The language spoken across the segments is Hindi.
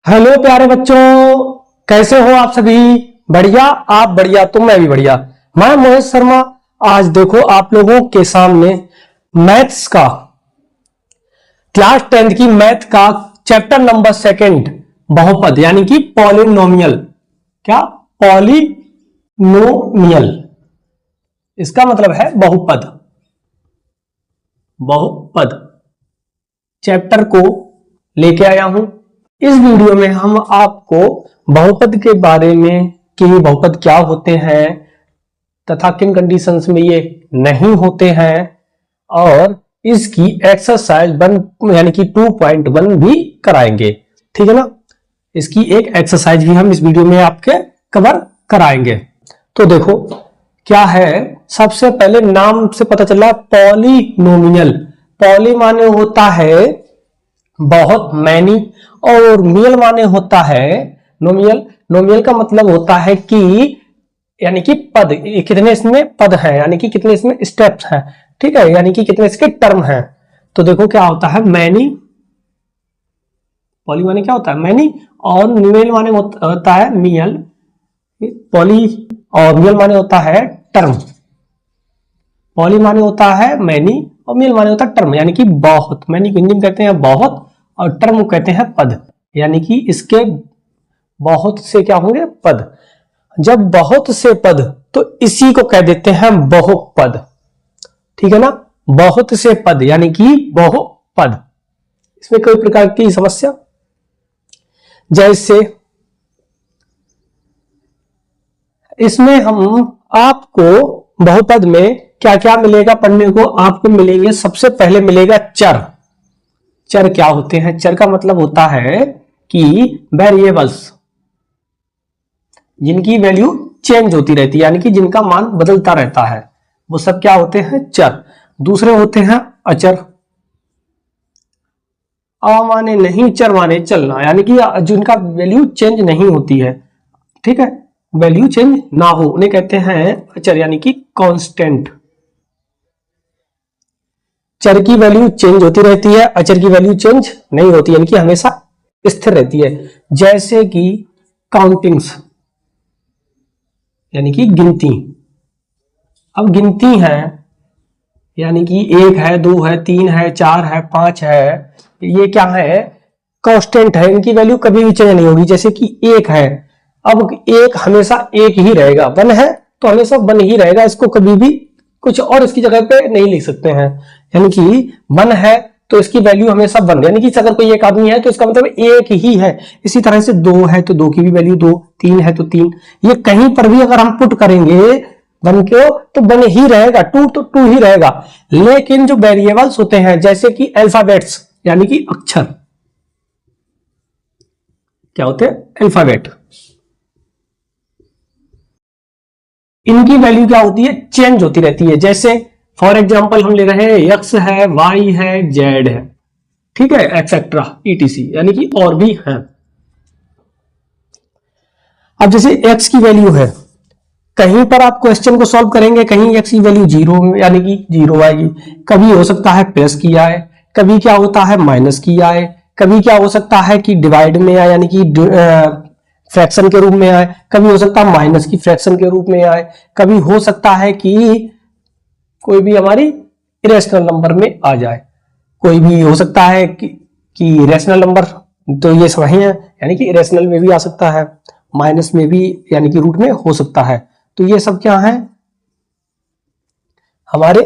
हेलो प्यारे बच्चों, कैसे हो आप सभी। बढ़िया, आप बढ़िया तो मैं भी बढ़िया। मैं मोहित शर्मा। आज देखो आप लोगों के सामने मैथ्स का क्लास 10th की मैथ का चैप्टर नंबर 2 बहुपद यानी कि पॉलिनोमियल। क्या? पॉलिनोमियल, इसका मतलब है बहुपद। बहुपद चैप्टर को लेके आया हूं। इस वीडियो में हम आपको बहुपद के बारे में कि बहुपद क्या होते हैं तथा किन कंडीशंस में ये नहीं होते हैं और इसकी एक्सरसाइज 1 यानी कि 2.1 भी कराएंगे। ठीक है ना। इसकी एक एक्सरसाइज भी हम इस वीडियो में आपके कवर कराएंगे। तो देखो क्या है, सबसे पहले नाम से पता चला पॉलिनोमियल। पॉली माने होता है बहुत, मैनी, और मियल माने होता है नोमियल। नोमियल का मतलब होता है कि यानी कि पद, कितने इसमें पद हैं, यानी कि कितने इसमें स्टेप्स हैं। ठीक है, यानी कि कितने इसके टर्म हैं। तो देखो क्या होता है, मैनी, पॉली माने क्या होता है मैनी, और मियल माने होता है मियल। पॉली और मियल माने होता है टर्म। पॉली माने होता है मैनी और मियल माने होता है टर्म, यानी कि बहुत। मैनी को हिंदी में कहते हैं बहुत और टर्म को कहते हैं पद, यानी कि इसके बहुत से क्या होंगे, पद। जब बहुत से पद तो इसी को कह देते हैं बहुपद। ठीक है ना, बहुत से पद यानी कि बहुपद। इसमें कोई प्रकार की समस्या? जैसे इसमें हम आपको बहुपद में क्या क्या मिलेगा पढ़ने को, आपको मिलेंगे सबसे पहले मिलेगा चर। चर क्या होते हैं? चर का मतलब होता है कि वेरिएबल्स जिनकी वैल्यू चेंज होती रहती है, यानी कि जिनका मान बदलता रहता है, वो सब क्या होते हैं? चर। दूसरे होते हैं अचर। अ माने नहीं, चर माने चलना, यानी कि जिनका वैल्यू चेंज नहीं होती है। ठीक है, वैल्यू चेंज ना हो, उन्हें कहते हैं अचर, यानी कि कांस्टेंट। चर की वैल्यू चेंज होती रहती है, अचर की वैल्यू चेंज नहीं होती, यानी कि हमेशा स्थिर रहती है। जैसे कि काउंटिंग्स, यानी कि गिनती। अब गिनती है यानी कि 1 है, 2 है, 3 है, 4 है, 5 है, ये क्या है? कांस्टेंट है, इनकी वैल्यू कभी भी चेंज नहीं होगी। जैसे कि 1 है, अब 1 हमेशा 1 ही रहेगा। 1 है तो हमेशा 1 ही रहेगा, इसको कभी भी कुछ और इसकी जगह पे नहीं लिख सकते हैं। यानी कि 1 है तो इसकी वैल्यू हमेशा 1, यानी कि अगर कोई एक आदमी है तो इसका मतलब 1 ही है। इसी तरह से 2 है तो 2 की भी वैल्यू 2, 3 है तो 3। ये कहीं पर भी अगर हम पुट करेंगे 1 को तो 1 ही रहेगा, 2 तो 2 ही रहेगा। लेकिन जो वेरिएबल्स होते हैं जैसे कि अल्फाबेट्स, यानी कि अक्षर, क्या होते हैं? अल्फाबेट। इनकी वैल्यू क्या होती है? चेंज होती रहती है। जैसे फॉर एग्जांपल हम ले रहे हैं एक्स है, वाई है, जेड है, ठीक है, एक्सेट्रा ईटीसी, यानी कि और भी है। अब जैसे एक्स की वैल्यू है, कहीं पर आप क्वेश्चन को सॉल्व करेंगे, कहीं एक्स की वैल्यू 0 यानी कि 0 आएगी। कभी हो सकता है प्लस की आए, कभी क्या होता है माइनस की आए, कभी क्या हो सकता है कि डिवाइड में आए, यानी कि फ्रैक्शन के रूप में आए, कभी हो सकता है माइनस की फ्रैक्शन के रूप में आए, कभी हो सकता है कि कोई भी हमारी इरेशनल नंबर में आ जाए, कोई भी हो सकता है कि रेशनल नंबर। तो ये सब है, यानी कि इरेशनल में भी आ सकता है, माइनस में भी, यानी कि रूट में हो सकता है। तो ये सब क्या है हमारे,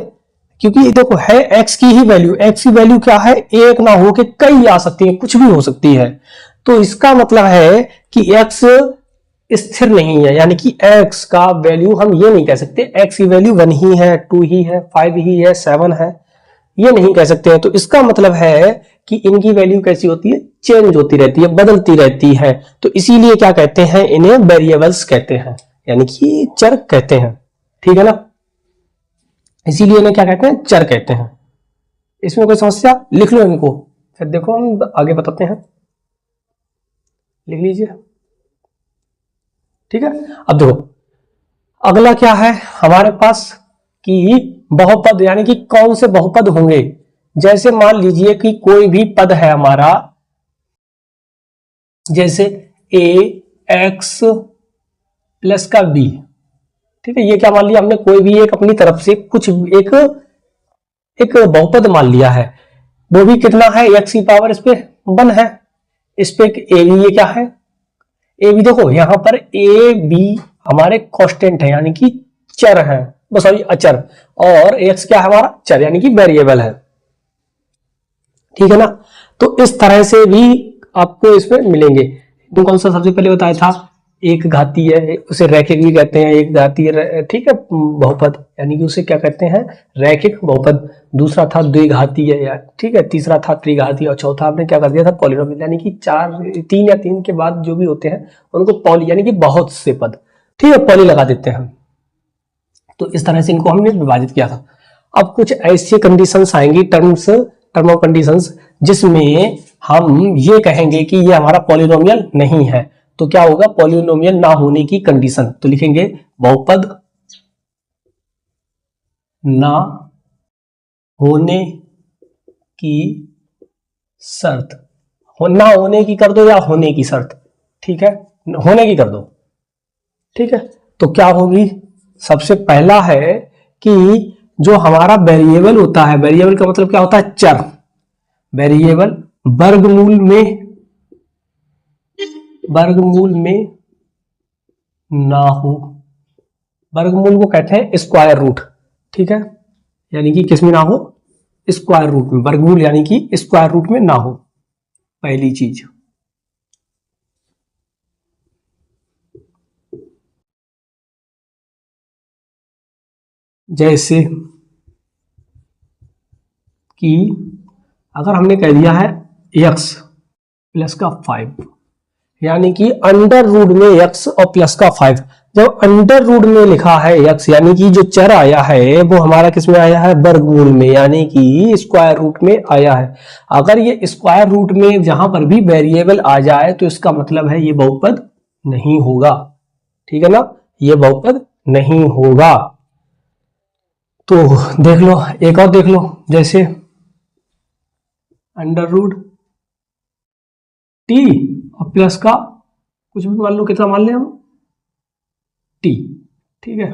क्योंकि देखो है एक्स की ही वैल्यू, एक्स की वैल्यू क्या है? एक ना हो के कई आ सकती है, कुछ भी हो सकती है। तो इसका मतलब है कि एक्स स्थिर नहीं है, यानी कि एक्स का वैल्यू हम ये नहीं कह सकते एक्स की वैल्यू 1 ही है, 2 ही है, 5 ही है, 7 है, ये नहीं कह सकते हैं। तो इसका मतलब है कि इनकी वैल्यू कैसी होती है? चेंज होती रहती है, बदलती रहती है। तो इसीलिए क्या कहते हैं? इन्हें वेरिएबल्स कहते हैं, यानी कि चर कहते हैं। ठीक है ना, इसीलिए इन्हें क्या कहते हैं? चर कहते हैं। इसमें कोई समस्या? लिख लो इनको, फिर देखो हम आगे बताते हैं। लिख लीजिए, ठीक है। अब देखो अगला क्या है हमारे पास कि बहुपद, यानी कि कौन से बहुपद होंगे। जैसे मान लीजिए कि कोई भी पद है हमारा जैसे ए एक्स प्लस का बी, ठीक है, ये क्या मान लिया हमने, कोई भी एक अपनी तरफ से कुछ एक बहुपद मान लिया है, वो भी कितना है, एक्स की पावर इस पे 1 है, इस पे ए बी, ये क्या है, ए बी, देखो यहां पर ए बी हमारे कांस्टेंट है यानी कि चर है, सॉरी अचर, और एक्स क्या है हमारा चर यानी कि वेरिएबल है, ठीक है ना। तो इस तरह से भी आपको इसमें मिलेंगे। तो कौन सा सबसे पहले बताया था, एक घातीय है, उसे रैखिक भी कहते हैं, एक घातीय, ठीक है, बहुपद यानी कि उसे क्या कहते हैं, रैखिक बहुपद। दूसरा था द्विघातीय, ठीक है, तीसरा था त्रिघातीय, और चौथा आपने क्या कर दिया था, पॉलिनोमियल, यानी कि 3 या 3 के बाद जो भी होते हैं उनको पॉली यानी कि बहुत से पद, ठीक है, पॉली लगा देते हैं। तो इस तरह से इनको हमने विभाजित किया था। अब कुछ ऐसी कंडीशंस आएंगी, टर्म ऑफ कंडीशंस, जिसमें हम ये कहेंगे कि ये हमारा पॉलिनोमियल नहीं है। तो क्या होगा, पॉलिनोमियल ना होने की कंडीशन, तो लिखेंगे बहुपद ना होने की शर्त, ना होने की कर दो या होने की शर्त, ठीक है, होने की कर दो, ठीक है। तो क्या होगी, सबसे पहला है कि जो हमारा वेरिएबल होता है, वेरिएबल का मतलब क्या होता है, चर, वेरिएबल वर्गमूल में ना हो, वर्गमूल को कहते हैं स्क्वायर रूट, ठीक है, यानी कि किसमें ना हो, स्क्वायर रूट में, वर्गमूल यानी कि स्क्वायर रूट में ना हो, पहली चीज। जैसे कि अगर हमने कह दिया है x प्लस का 5, यानी कि अंडर रूट में x और प्लस का 5, जब अंडर रूट में लिखा है x यानी कि जो चर आया है वो हमारा किस में आया है, वर्गमूल में, यानी कि स्क्वायर रूट में आया है। अगर ये स्क्वायर रूट में जहां पर भी वेरिएबल आ जाए तो इसका मतलब है ये बहुपद नहीं होगा, ठीक है ना, ये बहुपद नहीं होगा। तो देख लो, एक और देख लो, जैसे अंडर रूट टी और प्लस का कुछ भी मान लो, कितना मान लें हम, टी, ठीक है।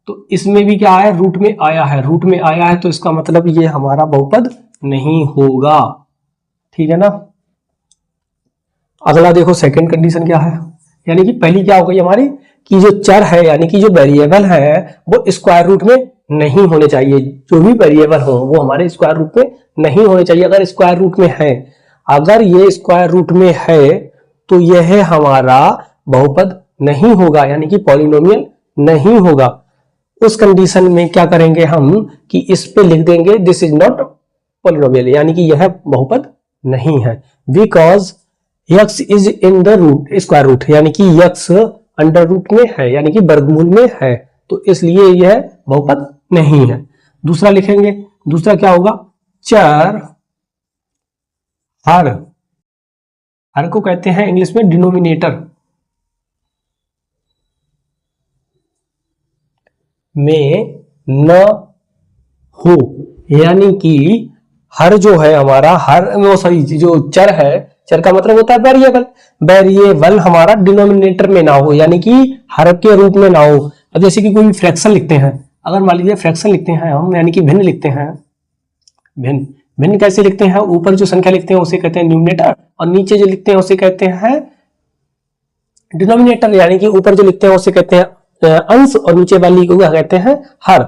तो इसमें भी क्या है, रूट में आया है, रूट में आया है, तो इसका मतलब ये हमारा बहुपद नहीं होगा, ठीक है ना। अगला देखो, सेकंड कंडीशन क्या है, यानी कि पहली क्या हो गई हमारी, कि जो चर है यानी कि जो वेरिएबल है वो स्क्वायर रूट में नहीं होने चाहिए, जो भी वेरिएबल हो वो हमारे स्क्वायर रूट में नहीं होने चाहिए। अगर स्क्वायर रूट में है, अगर ये स्क्वायर रूट में है तो यह हमारा बहुपद नहीं होगा, यानी कि पॉलिनोमियल नहीं होगा। उस कंडीशन में क्या करेंगे हम, कि इस पे लिख देंगे दिस इज नॉट पॉलिनोमियल, यानी कि यह बहुपद नहीं है, because x is in the root square root, यानी कि x अंडर रूट में है, यानी कि वर्गमूल में है, तो इसलिए यह बहुपद नहीं है। दूसरा लिखेंगे, दूसरा क्या होगा, चर हर को कहते हैं इंग्लिश में डिनोमिनेटर में न हो, यानी कि हर जो है हमारा, हर वो सॉरी जो चर है, चर का मतलब होता है वेरिएबल, वेरिएबल हमारा डिनोमिनेटर में ना हो, यानी कि हर के रूप में ना हो। अब जैसे कि कोई फ्रैक्शन लिखते हैं, अगर मान लीजिए फ्रैक्शन लिखते हैं हम, यानी कि भिन्न लिखते हैं, भिन्न कैसे लिखते हैं, ऊपर जो संख्या लिखते हैं उसे कहते हैं न्यूमरेटर, और नीचे जो लिखते हैं उसे कहते हैं डिनोमिनेटर, यानी कि ऊपर जो लिखते हैं उसे कहते हैं अंश, और नीचे वाली को क्या कहते हैं, हर।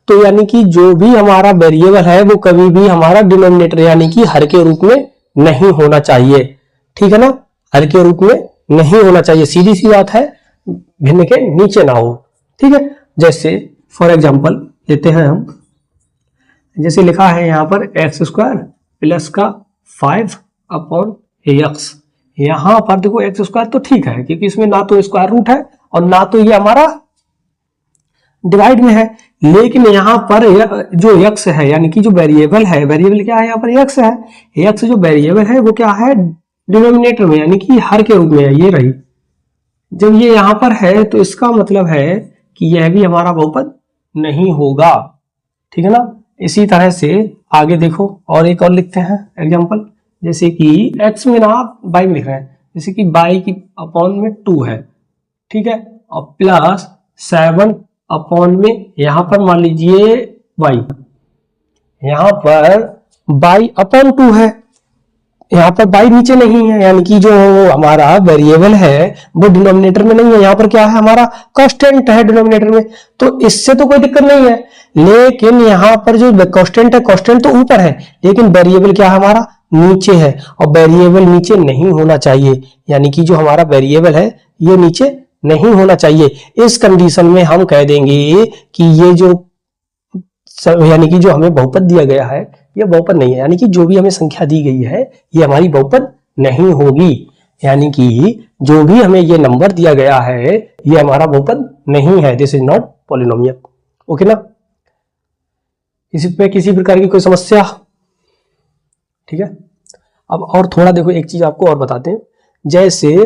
तो यानी कि जो भी हमारा वेरिएबल है वो कभी भी हमारा डिनोमिनेटर यानी कि हर के रूप में नहीं होना चाहिए, ठीक है ना, हर के रूप में नहीं होना चाहिए, सीधी सी बात है, भिन्न के नीचे ना हो, ठीक है। जैसे फॉर एग्जांपल लेते हैं हम, जैसे लिखा है यहां पर एक्स स्क्वायर प्लस का 5 अपॉन एक्स, यहां पर देखो एक्स स्क्वायर तो ठीक है, क्योंकि इसमें ना तो स्क्वायर रूट है और ना तो ये हमारा डिवाइड में है, लेकिन यहां पर जो x है यानी कि जो वेरिएबल है, वेरिएबल क्या है यहाँ पर x है, x जो वेरिएबल है वो क्या है, डिनोमिनेटर में यानी कि हर के रूप में है, ये रही। जब ये यहां पर है तो इसका मतलब है कि यह भी हमारा बहुपद नहीं होगा, ठीक है ना। इसी तरह से आगे देखो, और एक और लिखते हैं एग्जांपल, जैसे कि x में ना आप y में लिख रहे हैं, जैसे कि बाई की अपॉन में 2 है, ठीक है, और प्लस 7 अपॉन में यहां पर मान लीजिए y, यहां पर बाई अपॉन 2 है, यहाँ पर बाई नीचे नहीं है, यानी कि जो हमारा वेरिएबल है वो डिनोमिनेटर में नहीं है, यहाँ पर क्या है हमारा कांस्टेंट है डिनोमिनेटर में, तो इससे तो कोई दिक्कत नहीं है। लेकिन यहाँ पर जो कांस्टेंट है, कांस्टेंट तो ऊपर है, लेकिन वेरिएबल क्या है हमारा नीचे है, और वेरिएबल नीचे नहीं होना चाहिए, यानी कि जो हमारा वेरिएबल है ये नीचे नहीं होना चाहिए। इस कंडीशन में हम कह देंगे कि ये जो यानी कि जो हमें बहुपद दिया गया है ये बहुपद नहीं है, यानी कि जो भी हमें संख्या दी गई है ये हमारी बहुपद नहीं होगी, यानी कि जो भी हमें ये नंबर दिया गया है ये हमारा बहुपद नहीं है, this is not polynomial. Okay ना, इसी पे किसी प्रकार की कोई समस्या? ठीक है, अब और थोड़ा देखो, एक चीज आपको और बताते हैं, जैसे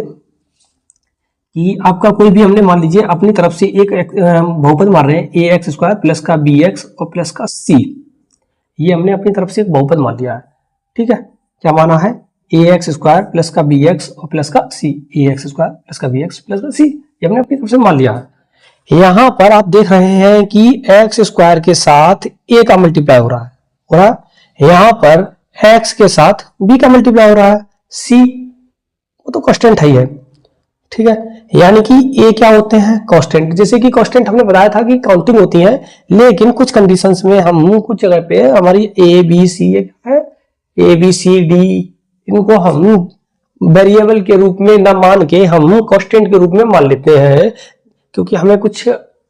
कि आपका कोई भी हमने मान लीजिए अपनी तरफ से एक बहुपद मान रहे हैं ए एक्स स्क्वायर प्लस का बी एक्स और प्लस का सी, ये हमने अपनी तरफ से एक बहुपद मान लिया है, ठीक है, क्या माना है ए एक्स स्क्वायर प्लस का बी एक्स और प्लस का सी, ए एक्स स्क्वायर प्लस का बी एक्स प्लस का सी, ये हमने अपनी तरफ से मान लिया है। यहां पर आप देख रहे हैं कि एक्स स्क्वायर के साथ ए का मल्टीप्लाई हो रहा है, यहां पर एक्स के साथ बी का मल्टीप्लाई हो रहा है, सी वो तो कांस्टेंट है ही है, ठीक है, यानी कि ए क्या होते हैं कांस्टेंट, जैसे कि कांस्टेंट हमने बताया था कि काउंटिंग होती है, लेकिन कुछ कंडीशंस में हम कुछ जगह पे हमारी ए बी सी है, ए बी सी डी, इनको हम वेरिएबल के रूप में ना मान के हम कांस्टेंट के रूप में मान लेते हैं, क्योंकि हमें कुछ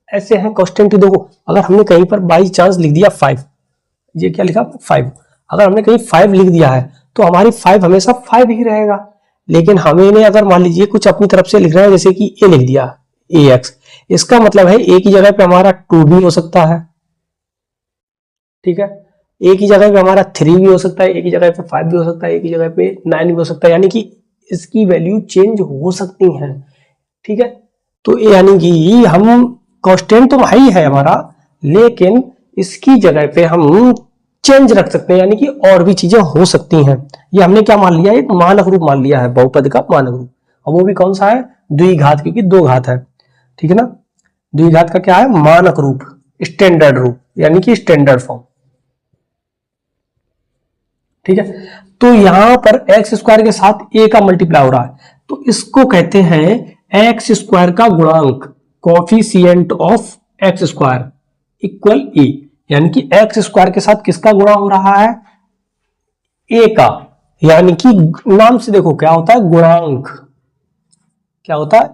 ऐसे हैं कांस्टेंट। देखो अगर हमने कहीं पर बाई चांस लिख दिया 5, ये क्या लिखा 5, अगर हमने कहीं 5 लिख दिया है तो हमारी 5 हमेशा 5 ही रहेगा, लेकिन हमें अगर मान लीजिए कुछ अपनी तरफ से लिख रहे हैं, जैसे कि ए लिख दिया ए एक्स, इसका मतलब है ए की जगह पे हमारा 2 भी हो सकता है, ठीक है, ए की जगह पे हमारा 3 भी हो सकता है, ए की जगह पे 5 भी हो सकता है, ए की जगह पे 9 भी हो सकता है, यानी कि इसकी वैल्यू चेंज हो सकती है, ठीक है, तो यानी कि हम कांस्टेंट तो ही है हमारा, लेकिन इसकी जगह पे हम चेंज रख सकते हैं, यानी कि और भी चीजें हो सकती हैं। ये हमने क्या मान लिया, एक मानक रूप मान लिया है, बहुपद का मानक रूप, और वो भी कौन सा है द्विघात, क्योंकि 2 घात है, ठीक है ना, द्विघात का क्या है मानक रूप, स्टैंडर्ड रूप, यानी कि स्टैंडर्ड फॉर्म, ठीक है। तो यहां पर एक्स स्क्वायर के साथ ए का मल्टीप्लाई हो रहा है, तो इसको कहते हैं एक्स स्क्वायर का गुणांक, coefficient of x square equal A, यानी कि एक्स स्क्वायर के साथ किसका गुणा हो रहा है ए का, यानी कि नाम से देखो क्या होता है गुणांक, क्या होता है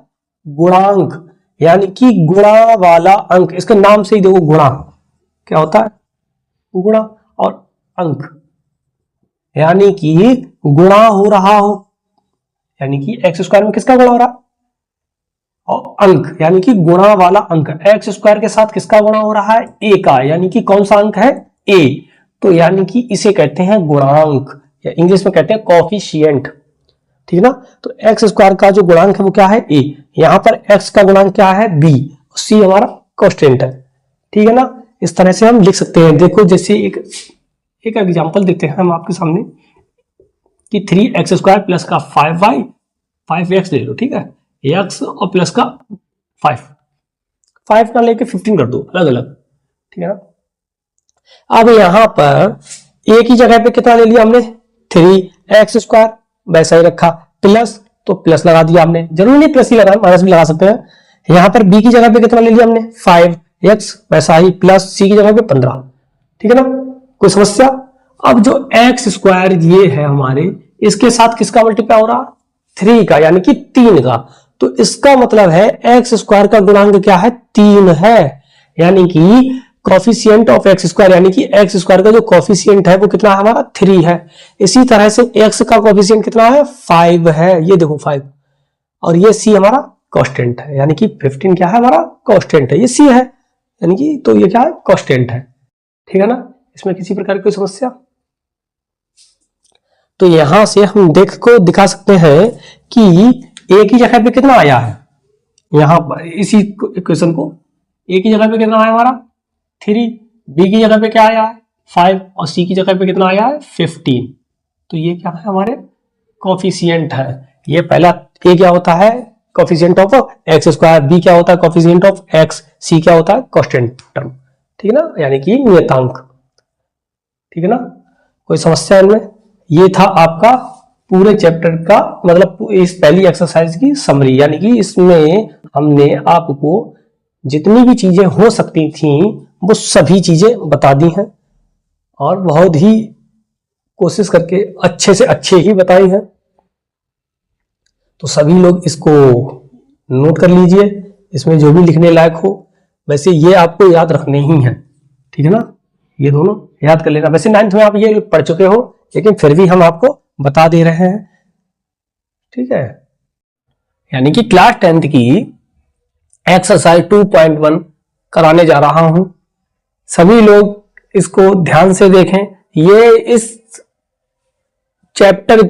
गुणांक, यानी कि गुणा वाला अंक, इसके नाम से ही देखो गुणा क्या होता है गुणा, और अंक यानी कि गुणा हो रहा हो, यानी कि एक्स स्क्वायर में किसका गुणा हो रहा, और अंक यानी कि गुणा वाला अंक, एक्स स्क्वायर के साथ किसका गुणा हो रहा है ए का, यानी कि कौन सा अंक है ए, तो यानी कि इसे कहते हैं गुणांक, या इंग्लिश में कहते हैं कोफिशिएंट, ठीक है ना। तो एक्स स्क्वायर का जो गुणांक है वो क्या है ए, यहां पर एक्स का गुणांक क्या है बी, सी हमारा कांस्टेंट है, ठीक है ना। इस तरह से हम लिख सकते हैं। देखो जैसे एक एग्जांपल देते हैं हम आपके सामने कि 3x स्क्वायर प्लस का 5y 5x ले लो, ठीक है, x और प्लस का 5 ना लेके 15 कर दो अलग अलग, ठीक है ना। अब यहां पर a की जगह पे कितना ले लिया हमने 3x स्क्वायर, वैसा ही रखा, प्लस तो प्लस लगा दिया हमने, जरूरी नहीं प्लस ही लगाना, माइनस भी लगा सकते हैं। यहां पर b की जगह पे कितना ले लिया हमने 5x, वैसा ही प्लस c की जगह पे 15, ठीक है ना, कोई समस्या। अब जो एक्स स्क्वायर ये है हमारे, इसके साथ किसका मल्टीप्लाई हो रहा 3 का, यानी कि 3 का, तो इसका मतलब है एक्स स्क्वायर का गुणांक क्या है 3 है, यानी कि कोफिशिएंट ऑफ एक्स स्क्वायर, यानी कि एक्स स्क्वायर का जो कोफिशिएंट है वो कितना है हमारा 3 है। इसी तरह से एक्स का कोफिशिएंट कितना है 5 है, ये देखो 5, और ये सी हमारा कांस्टेंट है, यानी कि 15 क्या है हमारा कांस्टेंट है, ये सी है, यानी कि तो ये क्या है कांस्टेंट है, ठीक है ना। इसमें किसी प्रकार की कोई समस्या, तो यहां से हम दिखा सकते हैं कि ए की जगह पे कितना आया है, यहां पर इसी इक्वेशन को ए की जगह पे कितना आया हमारा 3, बी की जगह पे क्या आया है 5, और सी की जगह पे कितना आया है 15, तो ये क्या है हमारे कोफिशिएंट है, ये पहला ए क्या होता है, coefficient of x square, b क्या होता है, कोफिशिएंट ऑफ एक्स, सी क्या होता है, कांस्टेंट टर्म, ठीक है ना, यानी कि नियतांक, ठीक है ना। कोई समस्या इनमें? ये था आपका पूरे चैप्टर का मतलब इस पहली एक्सरसाइज की समरी, यानी कि इसमें हमने आपको जितनी भी चीजें हो सकती थी वो सभी चीजें बता दी हैं और बहुत ही कोशिश करके अच्छे से अच्छे ही बताई हैं। तो सभी लोग इसको नोट कर लीजिए, इसमें जो भी लिखने लायक हो। वैसे ये आपको याद रखने ही है, ठीक है ना, ये दोनों याद कर लेना। वैसे 9th में आप ये पढ़ चुके हो, लेकिन फिर भी हम आपको बता दे रहे हैं, ठीक है। यानी कि क्लास 10th की एक्सरसाइज 2.1 कराने जा रहा हूं। सभी लोग इसको ध्यान से देखें। ये इस चैप्टर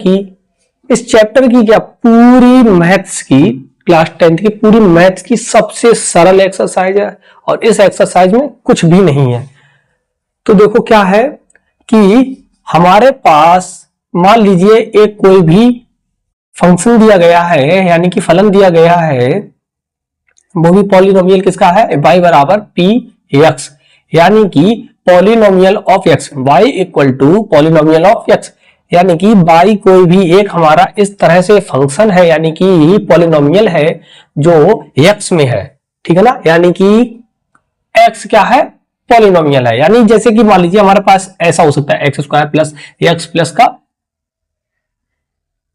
की क्या पूरी मैथ्स की, क्लास 10th की पूरी मैथ्स की सबसे सरल एक्सरसाइज है और इस एक्सरसाइज में कुछ भी नहीं है। तो देखो क्या है कि हमारे पास मान लीजिए एक कोई भी फंक्शन दिया गया है, यानी कि फलन दिया गया है, वो भी पॉलिनोमियल किसका है, y बराबर पी एक्स, यानी कि polynomial of x, y equal to polynomial of x, यानी कि y कोई भी एक हमारा इस तरह से फंक्शन है, यानी कि पॉलिनोमियल है जो x में है, ठीक है ना, यानी कि x क्या है, पॉलिनोमियल है। यानी जैसे कि मान लीजिए हमारे पास ऐसा हो सकता है x square plus x plus का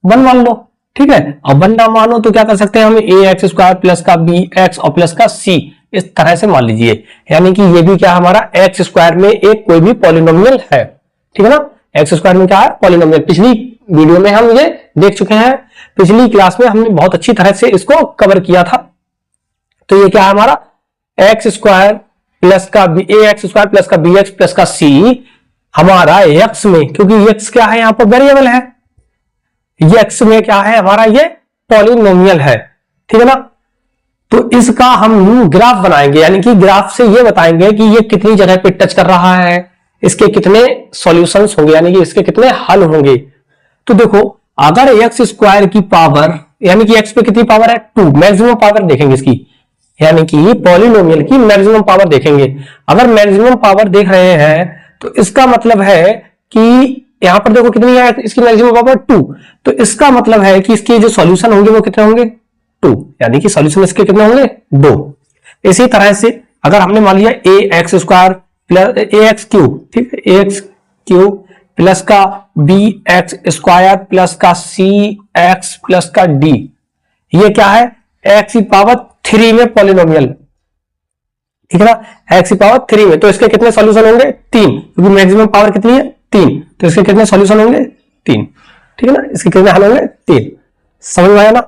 1 मान लो, ठीक है। अब 1 ना मानो तो क्या कर सकते हैं हम, ए एक्स स्क्वायर प्लस का बी एक्स और प्लस का सी, इस तरह से मान लीजिए। यानी कि ये भी क्या हमारा एक्स स्क्वायर में एक कोई भी पॉलिनोमियल है, ठीक है ना, एक्स स्क्वायर में क्या है, पॉलिनोमियल। पिछली वीडियो में हम ये देख चुके हैं, पिछली क्लास में हमने बहुत अच्छी तरह से इसको कवर किया था। तो ये क्या है हमारा एक्स स्क्वायर प्लस का बी, ए एक्स स्क्वायर प्लस का बी एक्स प्लस का सी हमारा एक्स में, क्योंकि एक्स क्या है यहां पर वेरिएबल है, एक्स में क्या है हमारा ये पॉलिनोमियल है, ठीक है ना। तो इसका हम ग्राफ बनाएंगे, यानी कि ग्राफ से ये बताएंगे कि ये कितनी जगह पे टच कर रहा है, इसके कितने सॉल्यूशंस होंगे, यानी कि इसके कितने हल होंगे। तो देखो अगर एक्स स्क्वायर की पावर, यानी कि एक्स पे कितनी पावर है 2, मैक्सिमम पावर देखेंगे इसकी, यानी कि पॉलिनोमियल की मैक्सिमम पावर देखेंगे। अगर मैक्सिमम पावर देख रहे हैं तो इसका मतलब है कि यहां पर देखो कितनी है इसकी मैक्सिमम पावर 2, तो इसका मतलब है कि इसके जो सॉल्यूशन होंगे वो कितने होंगे 2, यानी कि सॉल्यूशन इसके कितने होंगे 2। इसी तरह से अगर हमने मान लिया ए एक्स स्क्वायर प्लस ए एक्स क्यूब, ठीक है, ए एक्स क्यूब प्लस का बी एक्स स्क्वायर प्लस का सी एक्स प्लस का डी, ये क्या है एक्स की पावर 3 में पॉलिनोमियल, ठीक है ना, एक्स की पावर 3 में। तो इसके कितने सॉल्यूशन होंगे 3, क्योंकि मैक्सिमम पावर कितनी है 3, तो इसके कितने सॉल्यूशन होंगे 3, ठीक है ना, इसके कितने हल होंगे 3। समझ में आया ना,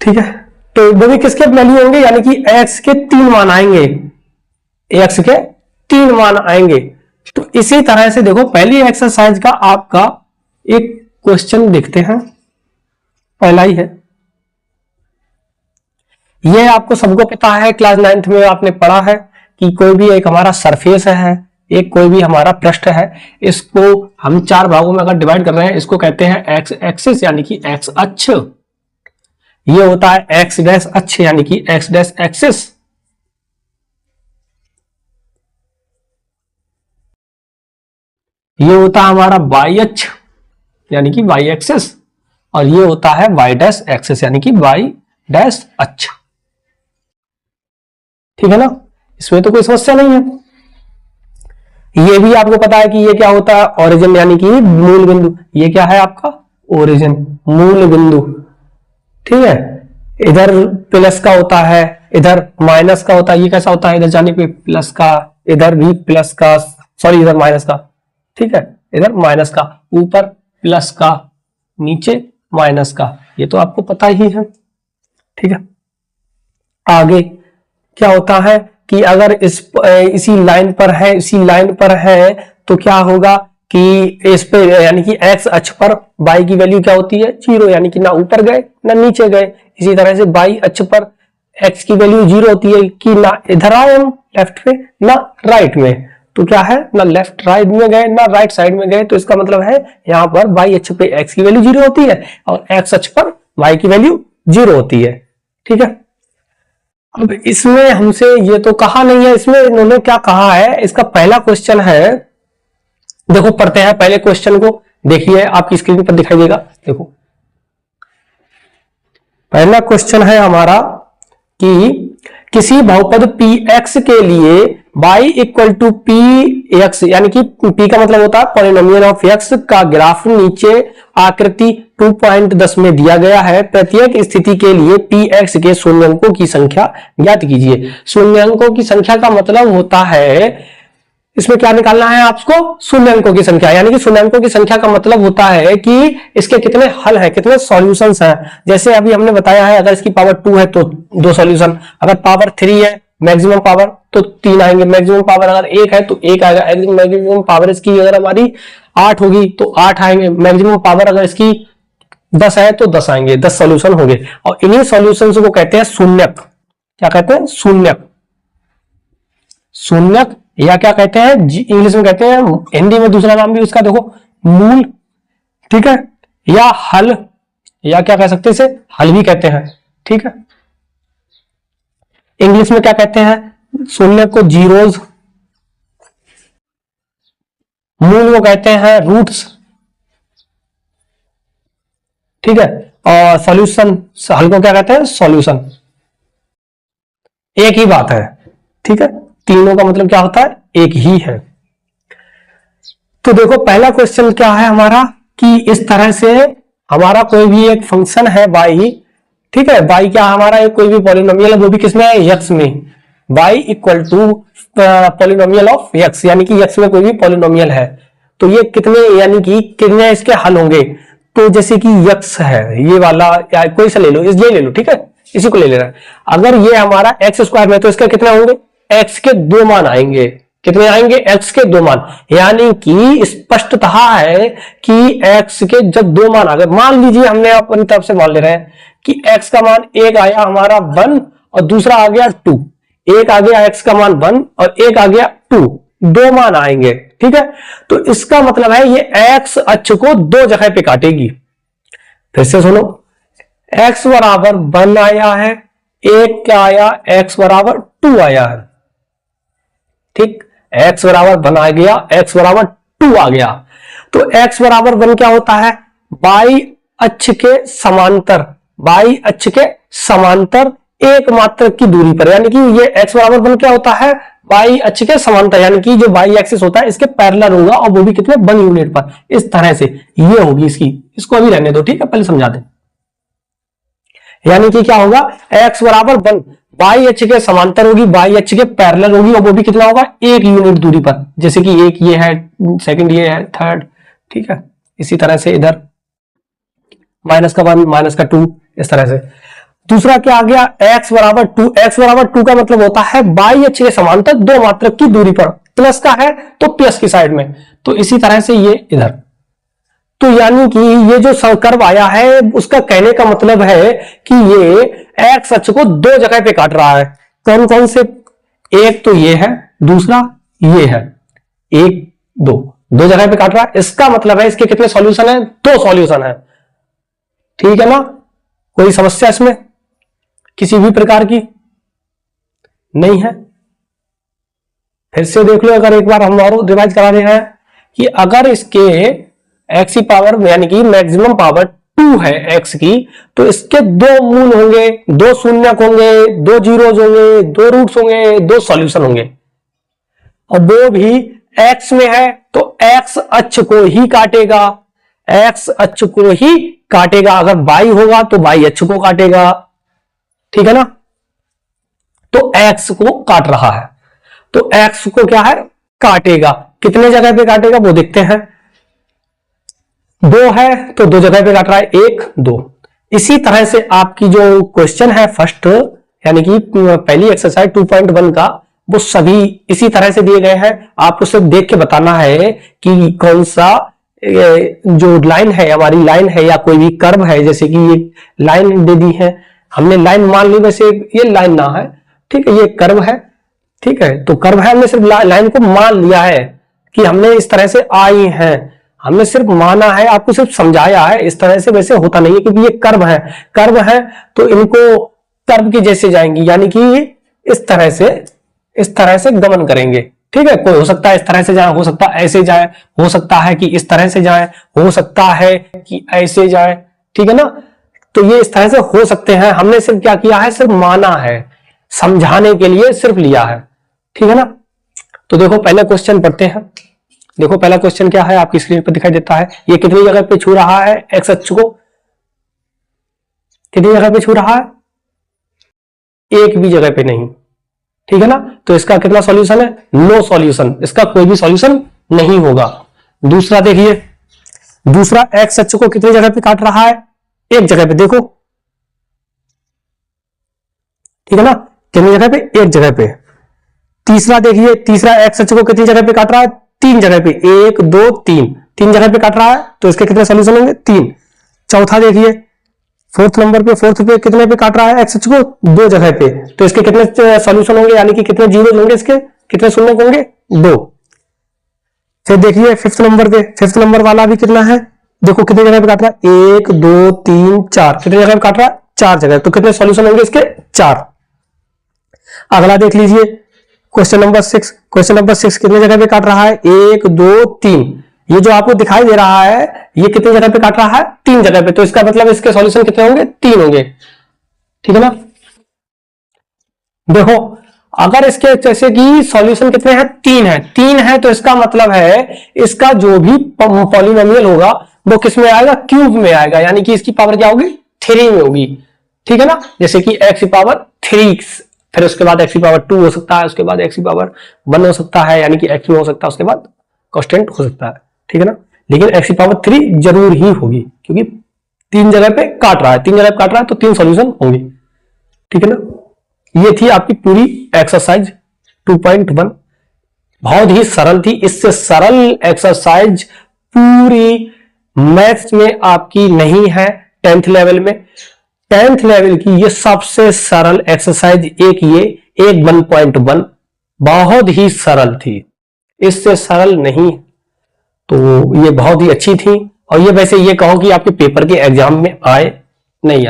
ठीक है। तो वो भी किसके वैल्यू होंगे, यानी कि एक्स के 3 मान आएंगे, एक्स के 3 मान आएंगे। तो इसी तरह से देखो पहली एक्सरसाइज का आपका एक क्वेश्चन देखते हैं, पहला ही है, ये आपको सबको पता है, क्लास 9th में आपने पढ़ा है कि कोई भी एक हमारा सरफेस है, एक कोई भी हमारा पृष्ठ है, इसको हम 4 भागों में अगर डिवाइड कर रहे हैं, इसको कहते हैं एक्स एक्सिस, यानी कि एक्स अक्ष। ये होता है एक्स डैश अक्ष, यानी कि एक्स डैश एक्सिस। ये होता है हमारा वाई अक्ष, यानी कि वाई एक्सिस, और ये होता है वाई डैश एक्सिस, यानी कि वाई डैश अक्ष, ठीक है ना, इसमें तो कोई समस्या नहीं है। ये भी आपको पता है कि ये क्या होता है ओरिजिन, यानी कि मूल बिंदु, ये क्या है आपका ओरिजिन, मूल बिंदु, ठीक है। इधर प्लस का होता है, इधर माइनस का होता है, ये कैसा होता है इधर जाने पे प्लस का, इधर भी प्लस का, सॉरी इधर माइनस का, ठीक है, इधर माइनस का, ऊपर प्लस का, नीचे माइनस का, ये तो आपको पता ही है, ठीक है। आगे क्या होता है कि अगर इसी लाइन पर है तो क्या होगा कि इस पे, यानी कि एक्स अक्ष पर y की वैल्यू क्या होती है 0, यानी कि ना ऊपर गए ना नीचे गए। इसी तरह से y अक्ष पर x की वैल्यू 0 होती है कि ना इधर आए हम लेफ्ट में ना राइट में। तो क्या है, ना लेफ्ट राइट में गए ना राइट साइड में गए, तो इसका मतलब है यहाँ पर वाई अक्ष पे एक्स की वैल्यू 0 होती है और एक्स अक्ष पर वाई की वैल्यू 0 होती है। ठीक है, अब इसमें हमसे ये तो कहा नहीं है, इसमें इन्होंने क्या कहा है, इसका पहला क्वेश्चन है, देखो पढ़ते हैं पहले क्वेश्चन को, देखिए आपकी स्क्रीन पर दिखाई देगा। देखो पहला क्वेश्चन है हमारा कि किसी बहुपद px के लिए y equal to p x, यानी कि p का मतलब होता है पॉलिनोमियल ऑफ x का ग्राफ नीचे आकृति 2.10 में दिया गया है। प्रत्येक स्थिति के लिए px के शून्यंकों की संख्या ज्ञात कीजिए। शून्यंकों की संख्या का मतलब होता है, इसमें क्या निकालना है आपको, शून्यंकों की संख्या, यानी कि शून्यंकों की संख्या का मतलब होता है कि इसके कितने हल हैं, कितने सॉल्यूशंस हैं। जैसे अभी हमने बताया है, अगर इसकी पावर 2 है तो 2 सॉल्यूशन, अगर पावर 3 है मैक्सिमम पावर तो 3 आएंगे, मैक्सिमम पावर अगर 1 है तो 1 आएगा, मैक्सिमम पावर इसकी अगर हमारी 8 होगी तो 8 आएंगे, मैक्सिमम पावर अगर इसकी 10 है तो 10 आएंगे, 10 सॉल्यूशन होंगे। और इन्हीं सॉल्यूशंस को कहते हैं शून्यक। क्या कहते हैं, शून्यक। शून्यक या क्या कहते हैं, इंग्लिश में कहते हैं, हिंदी में दूसरा नाम भी उसका देखो मूल। ठीक है, या हल, या क्या कह सकते हैं इसे, हल भी कहते हैं। ठीक है, इंग्लिश में क्या कहते हैं, शून्य को जीरोज, मूल को कहते हैं रूट्स। ठीक है, और सॉल्यूशन, हल को क्या कहते हैं, सॉल्यूशन। एक ही बात है। ठीक है, तीनों का मतलब क्या होता है, एक ही है। तो देखो पहला क्वेश्चन क्या है हमारा कि इस तरह से हमारा कोई भी एक फंक्शन है y, ठीक है, y क्या हमारा एक कोई भी पॉलिनोमियल है, वो भी किसमें है, x में। y equal to polynomial of x, यानी कि x में कोई भी पॉलिनोमियल है, तो ये कितने, यानी कि कितने इसके हल होंगे। तो जैसे कि x है ये वाला, या कोई सा ले लो, ये ले लो, ठीक है, इसी को ले लेना है। अगर ये हमारा एक्स स्क्वायर में, तो इसके कितने होंगे, x के 2 मान आएंगे। कितने आएंगे, x के 2 मान, यानी कि स्पष्टतः है कि x के जब 2 मान आ गए, मान लीजिए हमने अपनी तरफ से मान ले रहे हैं कि x का मान एक आया हमारा 1 और दूसरा आ गया 2, एक आ गया x का मान 1 और एक आ गया 2, 2 मान आएंगे। ठीक है, तो इसका मतलब है ये x अक्ष को 2 जगह पे काटेगी। फिर से सुनो, x बराबर 1 आया है, एक क्या आया, x बराबर 2 आया है। ठीक, x बराबर 1 आ गया, x बराबर 2 आ गया, तो x बराबर 1 क्या होता है, y अक्ष के समांतर, y अक्ष के समांतर एक मात्रक की दूरी पर, यानी कि ये x बराबर 1 क्या होता है, y अक्ष के समांतर, यानी कि जो y एक्सिस होता है इसके पैरेलल होगा, और वो भी कितने, 1 यूनिट पर। इस तरह से ये होगी इसकी, इसको अभी रहने दो, ठीक है, पहले समझा दें। यानी कि क्या होगा, x बराबर 1 y अक्ष के समांतर होगी, y अक्ष के पैरेलल होगी, और वो भी कितना होगा, 1 यूनिट दूरी पर। जैसे कि एक ये है, सेकंड ये है, थर्ड, ठीक है, इसी तरह से इधर माइनस का 1 माइनस का 2, इस तरह से। दूसरा क्या आ गया, x बराबर 2, x बराबर 2 का मतलब होता है y अक्ष के समांतर 2 मात्रक की दूरी पर, प्लस का है तो प्लस की साइड में, तो इसी तरह से ये इधर। तो यानी कि ये जो कर्व आया है उसका कहने का मतलब है कि ये एक्स अक्ष को 2 जगह पे काट रहा है। कौन कौन से, एक तो ये है, दूसरा ये है, 1 2 जगह पे काट रहा है। इसका मतलब है इसके कितने सॉल्यूशन है, 2 सॉल्यूशन है। ठीक है ना, कोई समस्या इसमें किसी भी प्रकार की नहीं है। फिर से देख लो, अगर एक बार हम और रिवाइज करा रहे हैं कि अगर इसके x की पावर यानी कि मैक्सिमम पावर 2 है x की, तो इसके 2 मूल होंगे, 2 शून्यक होंगे, 2 जीरोज होंगे, 2 रूट्स होंगे, 2 सॉल्यूशन होंगे, और वो भी x में है तो x अक्ष को ही काटेगा, x अक्ष को ही काटेगा। अगर y होगा तो y अक्ष को काटेगा, ठीक है ना। तो x को काट रहा है, तो x को क्या है, काटेगा। कितने जगह पे काटेगा वो देखते हैं। 2 है तो 2 जगह पे काट रहा है, 1 2। इसी तरह से आपकी जो क्वेश्चन है फर्स्ट, यानी कि पहली एक्सरसाइज 2.1 का, वो सभी इसी तरह से दिए गए हैं। आपको सिर्फ देख के बताना है कि कौन सा जो लाइन है, हमारी लाइन है या कोई भी कर्व है। जैसे कि ये लाइन दे दी है, हमने लाइन मान ली, वैसे ये लाइन ना है, ठीक है, ये कर्व है, ठीक है, तो कर्व है, हमने सिर्फ लाइन को मान लिया है कि हमने इस तरह से आई है, हमने सिर्फ माना है, आपको सिर्फ समझाया है। इस तरह से वैसे होता नहीं है, क्योंकि ये कर्व है, कर्व है तो इनको कर्व के जैसे जाएंगी, यानी कि इस तरह से गमन करेंगे। ठीक है, कोई हो सकता है इस तरह से जाए, हो सकता है ऐसे जाए, हो सकता है कि इस तरह से जाए, हो सकता है कि ऐसे जाए। ठीक है ना, तो ये इस तरह से हो सकते हैं। हमने सिर्फ क्या किया है, सिर्फ माना है, समझाने के लिए सिर्फ लिया है। ठीक है ना, तो देखो पहले क्वेश्चन पढ़ते हैं। देखो पहला क्वेश्चन क्या है, आपकी स्क्रीन पर दिखाई देता है। ये कितनी जगह पे छू रहा है एक्स अक्ष को, कितनी जगह पे छू रहा है, एक भी जगह पे नहीं। ठीक है ना, तो इसका कितना सॉल्यूशन है, नो सॉल्यूशन, इसका कोई भी सॉल्यूशन नहीं होगा। दूसरा देखिए, दूसरा एक्स अक्ष को कितनी जगह पे काट रहा है, एक जगह पे, देखो। ठीक है ना, कितनी जगह पे, एक जगह पे। तीसरा देखिए, तीसरा एक्स अक्ष को कितनी जगह पे काट रहा है, तीन जगह पे, एक दो तीन, तीन जगह पे काट रहा है, तो इसके कितने सॉल्यूशन होंगे, तीन। चौथा देखिए, फोर्थ नंबर पे, फोर्थ पे कितने पे काट रहा है एक्स अक्ष को, दो जगह पे, तो इसके कितने सॉल्यूशन होंगे, यानी कि कितने जीरो होंगे, इसके कितने शून्य होंगे, दो। फिर देखिए फिफ्थ नंबर पे, फिफ्थ नंबर वाला भी कितना है, देखो कितनी जगह पे काट रहा है, एक दो तीन चार, कितनी जगह पे काट रहा है, चार जगह, तो कितने सॉल्यूशन होंगे इसके, चार। अगला देख लीजिए क्वेश्चन नंबर 6, क्वेश्चन नंबर 6 कितने जगह पे काट रहा है, एक दो तीन, ये जो आपको दिखाई दे रहा है ये कितनी जगह पे काट रहा है, तीन जगह पे, तो इसका मतलब इसके सॉल्यूशन कितने होंगे, तीन होंगे। ठीक है ना, देखो अगर इसके जैसे कि सॉल्यूशन कितने हैं, तीन है, तीन है, तो इसका मतलब है इसका जो भी पॉलिनोमियल होगा वो किस में आएगा, क्यूब में आएगा, यानी कि इसकी पावर क्या होगी, 3 में होगी। ठीक है ना, जैसे कि एक्स की पावर 3, फिर उसके बाद एक्स की पावर 2 हो सकता है, उसके बाद एक्स की पावर 1 हो सकता है, यानी कि एक्स में हो सकता है, उसके बाद कांस्टेंट हो सकता है। ठीक है ना, लेकिन एक्स की पावर 3 जरूर ही होगी, क्योंकि तीन जगह पे काट रहा है, तीन जगह पे काट रहा है, तो तीन सॉल्यूशन होंगे। ठीक है ना, ये थी आपकी पूरी एक्सरसाइज 2.1, बहुत ही सरल थी। इससे सरल एक्सरसाइज पूरी मैथ्स में आपकी नहीं है 10th लेवल में। 10th लेवल की ये सबसे सरल एक्सरसाइज एक 1.1 बहुत ही सरल थी, इससे सरल नहीं, तो ये बहुत ही अच्छी थी। और ये वैसे ये कहो कि आपके पेपर के एग्जाम में आए, नहीं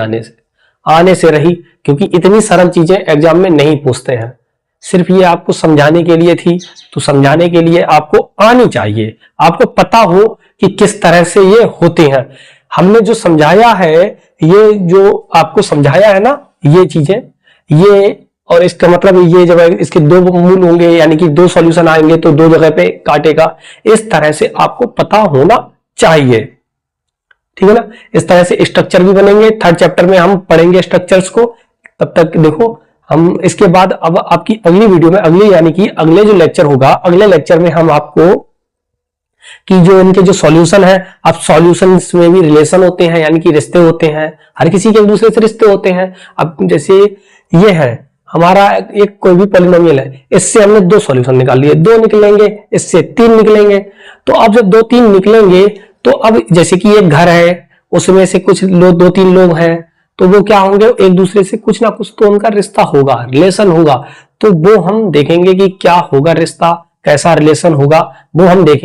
आने से रही, क्योंकि इतनी सरल चीजें एग्जाम में नहीं पूछते हैं, सिर्फ ये आपको समझाने के लिए थी। तो समझाने के लिए आपको आनी चाहिए, आपको पता हो कि किस तरह से ये होते हैं। हमने जो समझाया है, ये जो आपको समझाया है ना, ये चीजें, ये और इसका मतलब ये जब इसके दो मूल होंगे, यानी कि दो सॉल्यूशन आएंगे, तो दो जगह पे काटेगा, इस तरह से आपको पता होना चाहिए। ठीक है ना, इस तरह से स्ट्रक्चर भी बनेंगे। 3rd चैप्टर में हम पढ़ेंगे स्ट्रक्चर्स को। तब तक देखो हम इसके बाद अब आपकी अगली वीडियो में, अगली यानी कि अगले जो लेक्चर होगा, अगले लेक्चर में हम आपको कि जो इनके जो सॉल्यूशन है, अब सॉल्यूशंस में भी रिलेशन होते हैं, यानी कि रिश्ते होते हैं, हर किसी के एक दूसरे से रिश्ते होते हैं। अब जैसे ये है हमारा एक कोई भी पॉलिनोमियल है, इससे हमने दो सॉल्यूशन निकाल लिए, दो निकलेंगे, इससे तीन निकलेंगे। तो अब जब दो तीन निकलेंगे, तो अब जैसे कि एक घर है, उसमें से कुछ लोग, दो तीन लोग हैं, तो वो क्या होंगे, एक दूसरे से कुछ ना कुछ तो उनका रिश्ता होगा, रिलेशन होगा। तो वो हम देखेंगे कि क्या होगा रिश्ता, कैसा रिलेशन होगा, वो हम देखेंगे।